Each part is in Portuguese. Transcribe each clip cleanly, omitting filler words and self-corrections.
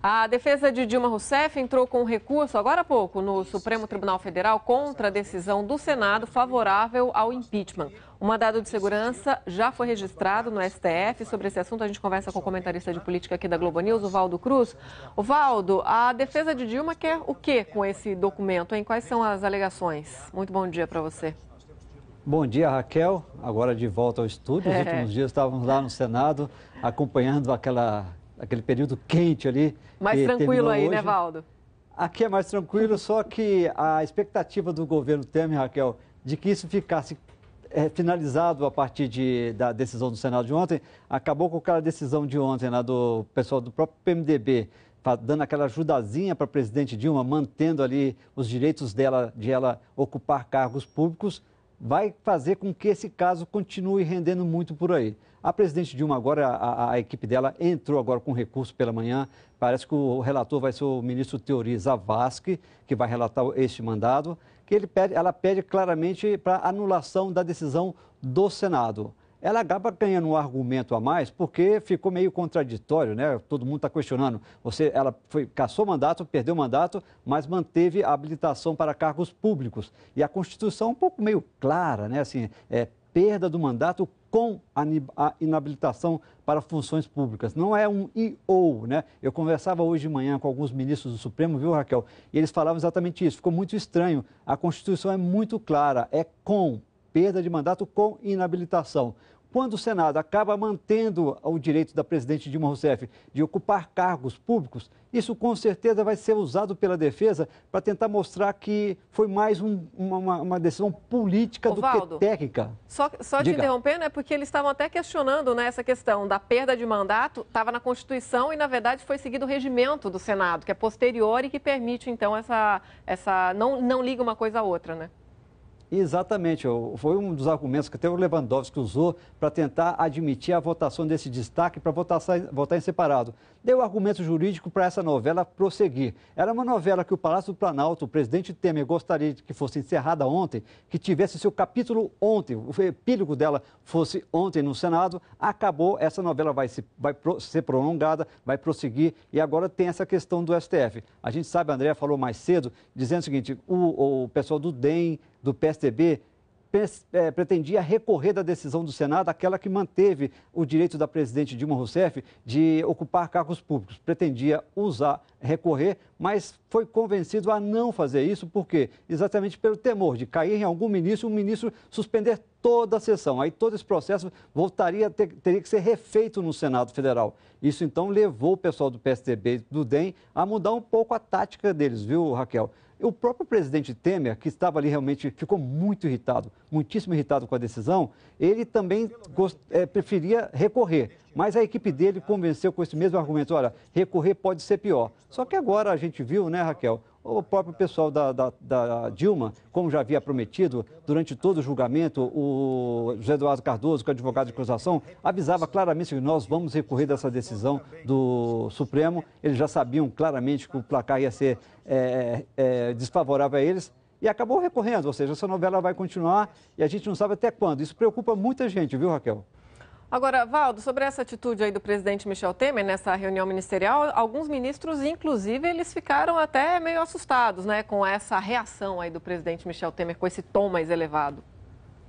A defesa de Dilma Rousseff entrou com um recurso agora há pouco no Supremo Tribunal Federal contra a decisão do Senado favorável ao impeachment. O mandado de segurança já foi registrado no STF. Sobre esse assunto, a gente conversa com o comentarista de política aqui da Globo News, o Valdo Cruz. O Valdo, a defesa de Dilma quer o quê com esse documento, hein? Quais são as alegações? Muito bom dia para você. Bom dia, Raquel. Agora de volta ao estúdio. Os últimos dias estávamos lá no Senado acompanhando aquele período quente ali. Mais tranquilo aí, né, Valdo? Aqui é mais tranquilo, só que a expectativa do governo Temer, Raquel, de que isso ficasse finalizado a partir da decisão do Senado de ontem, acabou com aquela decisão de ontem, né, do pessoal do próprio PMDB, dando aquela ajudazinha para a presidente Dilma, mantendo ali os direitos dela, de ela ocupar cargos públicos, vai fazer com que esse caso continue rendendo muito por aí. A presidente Dilma agora, a equipe dela entrou agora com recurso pela manhã. Parece que o relator vai ser o ministro Teori Zavascki, que vai relatar este mandado, que ela pede claramente para anulação da decisão do Senado. Ela acaba ganhando um argumento a mais porque ficou meio contraditório, né? Todo mundo está questionando. Ela cassou mandato, perdeu o mandato, mas manteve a habilitação para cargos públicos. E a Constituição é um pouco meio clara, né? Assim, perda do mandato com a inabilitação para funções públicas. Não é um e ou, né? Eu conversava hoje de manhã com alguns ministros do Supremo, viu, Raquel? E eles falavam exatamente isso. Ficou muito estranho. A Constituição é muito clara. É com perda de mandato com inabilitação. Quando o Senado acaba mantendo o direito da presidente Dilma Rousseff de ocupar cargos públicos, isso com certeza vai ser usado pela defesa para tentar mostrar que foi mais uma decisão política do que técnica. Só te interrompendo, é porque eles estavam até questionando, né, essa questão da perda de mandato, estava na Constituição e, na verdade, foi seguido o regimento do Senado, que é posterior e que permite, então, não liga uma coisa à outra, né? Exatamente, foi um dos argumentos que até o Lewandowski usou para tentar admitir a votação desse destaque para votar em separado. Deu argumento jurídico para essa novela prosseguir. Era uma novela que o Palácio do Planalto, o presidente Temer, gostaria que fosse encerrada ontem, que tivesse seu capítulo ontem, o epílogo dela fosse ontem no Senado. Acabou, essa novela vai ser prolongada, vai prosseguir e agora tem essa questão do STF. A gente sabe, a Andréa falou mais cedo, dizendo o seguinte, o pessoal do DEM, do PSDB, pretendia recorrer da decisão do Senado, aquela que manteve o direito da presidente Dilma Rousseff de ocupar cargos públicos. Pretendia recorrer, mas foi convencido a não fazer isso, por quê? Exatamente pelo temor de cair em algum ministro, o ministro suspender toda a sessão. Aí todo esse processo teria que ser refeito no Senado Federal. Isso então levou o pessoal do PSDB e do DEM a mudar um pouco a tática deles, viu, Raquel? O próprio presidente Temer, que estava ali realmente, ficou muito irritado, muitíssimo irritado com a decisão, ele também preferia recorrer. Mas a equipe dele convenceu com esse mesmo argumento, olha, recorrer pode ser pior. Só que agora a gente viu, né, Raquel, o próprio pessoal da Dilma, como já havia prometido, durante todo o julgamento, o José Eduardo Cardoso, que é advogado de acusação, avisava claramente que nós vamos recorrer dessa decisão do Supremo. Eles já sabiam claramente que o placar ia ser desfavorável a eles e acabou recorrendo, ou seja, essa novela vai continuar e a gente não sabe até quando. Isso preocupa muita gente, viu, Raquel? Agora, Valdo, sobre essa atitude aí do presidente Michel Temer nessa reunião ministerial, alguns ministros, inclusive, eles ficaram até meio assustados, né, com essa reação aí do presidente Michel Temer, com esse tom mais elevado.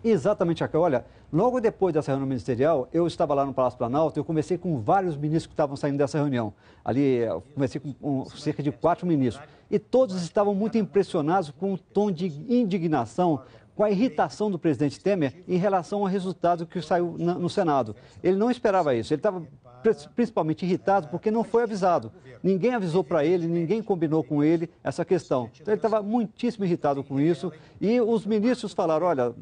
Exatamente, Raquel. Olha, logo depois dessa reunião ministerial, eu estava lá no Palácio Planalto, eu conversei com vários ministros que estavam saindo dessa reunião. Ali, eu conversei com cerca de 4 ministros. E todos estavam muito impressionados com o tom de indignação, com a irritação do presidente Temer em relação ao resultado que saiu no Senado. Ele não esperava isso, ele estava principalmente irritado porque não foi avisado. Ninguém avisou para ele, ninguém combinou com ele essa questão. Então ele estava muitíssimo irritado com isso e os ministros falaram, olha,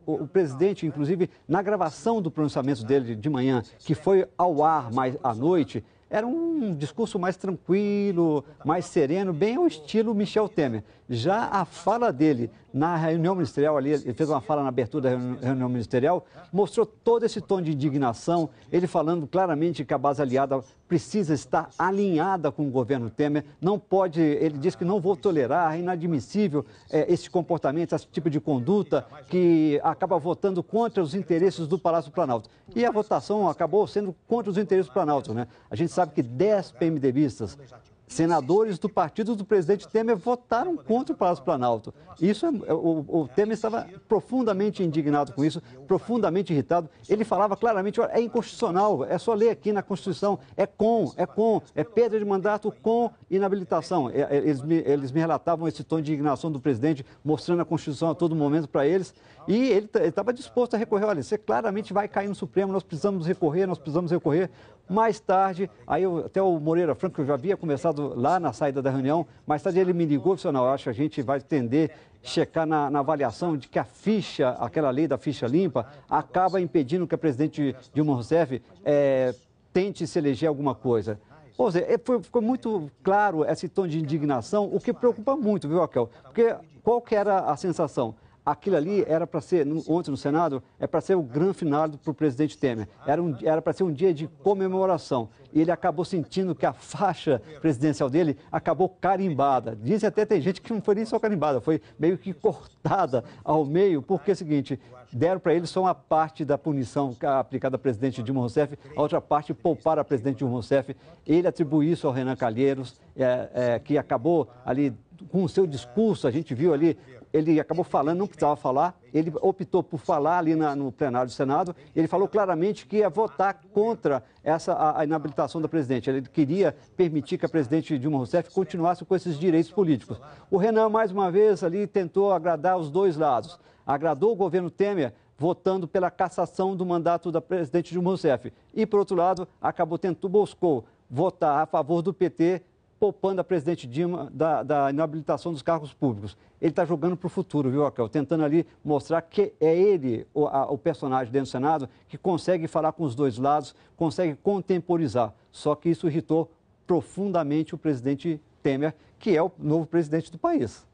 o presidente, inclusive, na gravação do pronunciamento dele de manhã, que foi ao ar mais à noite, era um discurso mais tranquilo, mais sereno, bem ao estilo Michel Temer. Já a fala dele na reunião ministerial, ali, ele fez uma fala na abertura da reunião ministerial, mostrou todo esse tom de indignação, ele falando claramente que a base aliada precisa estar alinhada com o governo Temer, não pode, ele disse que não vou tolerar, é inadmissível esse comportamento, esse tipo de conduta que acaba votando contra os interesses do Palácio do Planalto. E a votação acabou sendo contra os interesses do Planalto, né? A gente sabe que 10 PMDBistas senadores do partido do presidente Temer votaram contra o Palácio Planalto. Isso o Temer estava profundamente indignado com isso, profundamente irritado. Ele falava claramente, olha, é inconstitucional, é só ler aqui na Constituição, é perda de mandato com inabilitação. Eles me relatavam esse tom de indignação do presidente, mostrando a Constituição a todo momento para eles, e ele estava disposto a recorrer. Olha, você claramente vai cair no Supremo, nós precisamos recorrer. Mais tarde, aí até o Moreira Franco, que eu já havia começado lá na saída da reunião, mais tarde ele me ligou e disse, não, eu acho que a gente vai tender a checar na avaliação de que a ficha, aquela lei da ficha limpa, acaba impedindo que a presidente Dilma Rousseff tente se eleger alguma coisa. Ou seja, ficou muito claro esse tom de indignação, o que preocupa muito, viu, Raquel? Porque qual que era a sensação? Aquilo ali era para ser, ontem no Senado, para ser o grande final para o presidente Temer. Era para ser um dia de comemoração. E ele acabou sentindo que a faixa presidencial dele acabou carimbada. Dizem até, tem gente que não foi nem só carimbada, foi meio que cortada ao meio, porque é o seguinte, deram para ele só uma parte da punição aplicada ao presidente Dilma Rousseff, a outra parte pouparam a presidente Dilma Rousseff. Ele atribuiu isso ao Renan Calheiros, que acabou ali com o seu discurso, a gente viu ali, ele acabou falando, não precisava falar, ele optou por falar ali no plenário do Senado, ele falou claramente que ia votar contra a inabilitação da presidente. Ele queria permitir que a presidente Dilma Rousseff continuasse com esses direitos políticos. O Renan, mais uma vez, ali tentou agradar os dois lados. Agradou o governo Temer, votando pela cassação do mandato da presidente Dilma Rousseff. E, por outro lado, buscou votar a favor do PT, poupando a presidente Dilma da inabilitação dos cargos públicos. Ele está jogando para o futuro, viu, Raquel? Tentando ali mostrar que é ele, o personagem dentro do Senado, que consegue falar com os dois lados, consegue contemporizar. Só que isso irritou profundamente o presidente Temer, que é o novo presidente do país.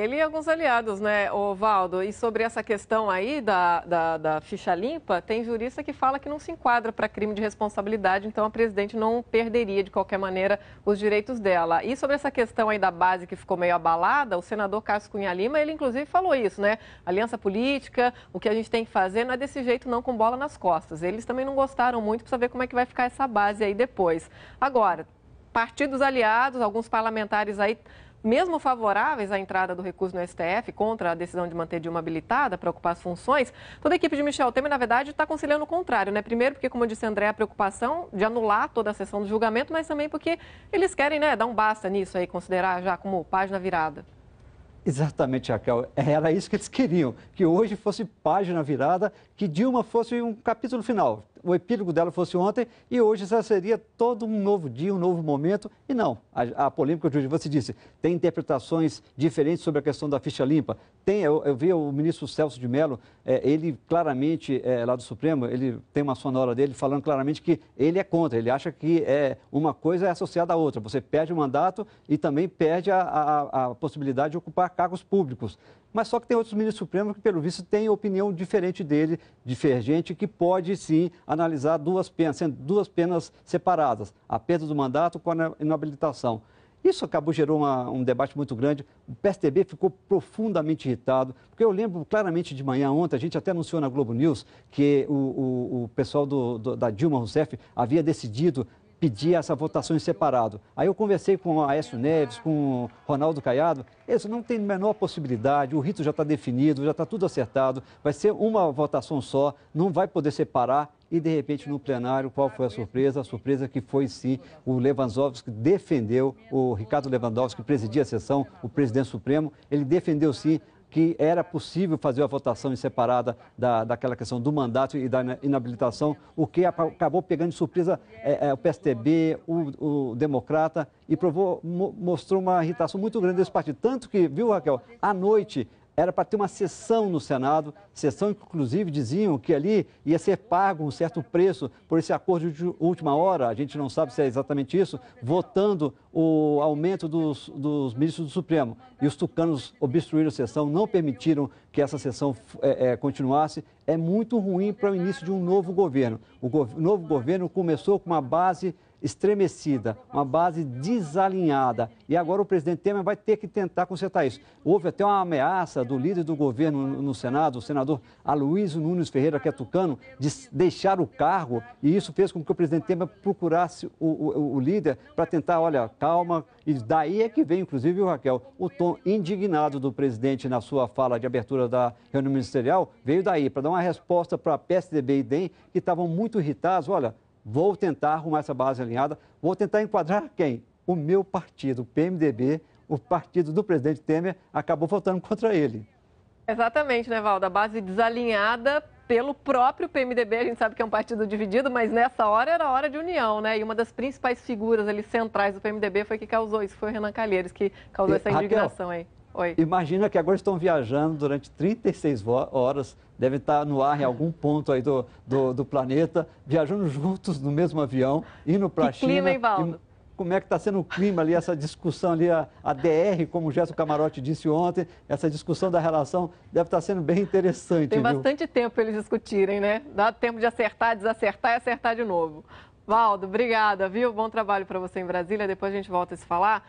Ele e alguns aliados, né, Valdo? E sobre essa questão aí da ficha limpa, tem jurista que fala que não se enquadra para crime de responsabilidade, então a presidente não perderia de qualquer maneira os direitos dela. E sobre essa questão aí da base que ficou meio abalada, o senador Cássio Cunha Lima, ele inclusive falou isso, né? Aliança política, o que a gente tem que fazer não é desse jeito não, com bola nas costas. Eles também não gostaram muito, precisa ver como é que vai ficar essa base aí depois. Agora, partidos aliados, alguns parlamentares aí, mesmo favoráveis à entrada do recurso no STF contra a decisão de manter Dilma habilitada para ocupar as funções, toda a equipe de Michel Temer, na verdade, está conciliando o contrário, né? Primeiro porque, como disse André, a preocupação de anular toda a sessão do julgamento, mas também porque eles querem, né, dar um basta nisso aí, considerar já como página virada. Exatamente, Raquel. Era isso que eles queriam, que hoje fosse página virada, que Dilma fosse um capítulo final. O epílogo dela fosse ontem e hoje já seria todo um novo dia, um novo momento. E não, a polêmica, você disse, tem interpretações diferentes sobre a questão da ficha limpa. Eu vi o ministro Celso de Mello, ele claramente, lá do Supremo, ele tem uma sonora dele falando claramente que ele é contra, ele acha que uma coisa é associada à outra. Você perde o mandato e também perde a possibilidade de ocupar cargos públicos. Mas só que tem outros ministros supremos que, pelo visto, têm opinião diferente dele, divergente, que pode, sim, analisar sendo duas penas separadas, a perda do mandato com a inabilitação. Isso gerou um debate muito grande. O PSDB ficou profundamente irritado, porque eu lembro claramente de manhã, ontem, a gente até anunciou na Globo News que o pessoal da Dilma Rousseff havia decidido pedir essa votação em separado. Aí eu conversei com o Aécio Neves, com o Ronaldo Caiado, eles não têm a menor possibilidade, o rito já está definido, já está tudo acertado, vai ser uma votação só, não vai poder separar. E, de repente, no plenário, qual foi a surpresa? A surpresa que foi, sim, o Lewandowski defendeu, o Ricardo Lewandowski, que presidia a sessão, o presidente supremo, ele defendeu, sim, que era possível fazer a votação em separada daquela questão do mandato e da inabilitação, o que acabou pegando de surpresa o PSDB, o Democrata, e mostrou uma irritação muito grande desse partido. Tanto que, viu, Raquel, à noite era para ter uma sessão no Senado, sessão que, inclusive, diziam que ali ia ser pago um certo preço por esse acordo de última hora, a gente não sabe se é exatamente isso, votando o aumento dos ministros do Supremo. E os tucanos obstruíram a sessão, não permitiram que essa sessão continuasse. É muito ruim para o início de um novo governo. O novo governo começou com uma base estremecida, uma base desalinhada. E agora o presidente Temer vai ter que tentar consertar isso. Houve até uma ameaça do líder do governo no Senado, o senador Aloysio Nunes Ferreira, que é tucano, de deixar o cargo. E isso fez com que o presidente Temer procurasse o líder para tentar, olha, calma. E daí é que vem, inclusive, o Raquel, o tom indignado do presidente na sua fala de abertura da reunião ministerial, veio daí, para dar uma resposta para PSDB e DEM, que estavam muito irritados. Olha, vou tentar arrumar essa base alinhada, vou tentar enquadrar quem? O meu partido, o PMDB, o partido do presidente Temer, acabou votando contra ele. Exatamente, né, Valda? A base desalinhada pelo próprio PMDB, a gente sabe que é um partido dividido, mas nessa hora era hora de união, né? E uma das principais figuras ali centrais do PMDB foi que causou isso, foi o Renan Calheiros, que causou essa indignação aí. Oi. Imagina que agora estão viajando durante 36 horas, devem estar no ar em algum ponto aí do planeta, viajando juntos no mesmo avião, indo para a China. Que clima, hein, Valdo? Como é que está sendo o clima ali, essa discussão ali, a DR, como o Gerson Camarote disse ontem, essa discussão da relação deve estar sendo bem interessante. Tem bastante tempo para eles discutirem, né? Dá tempo de acertar, desacertar e acertar de novo. Valdo, obrigada, viu? Bom trabalho para você em Brasília, depois a gente volta a se falar.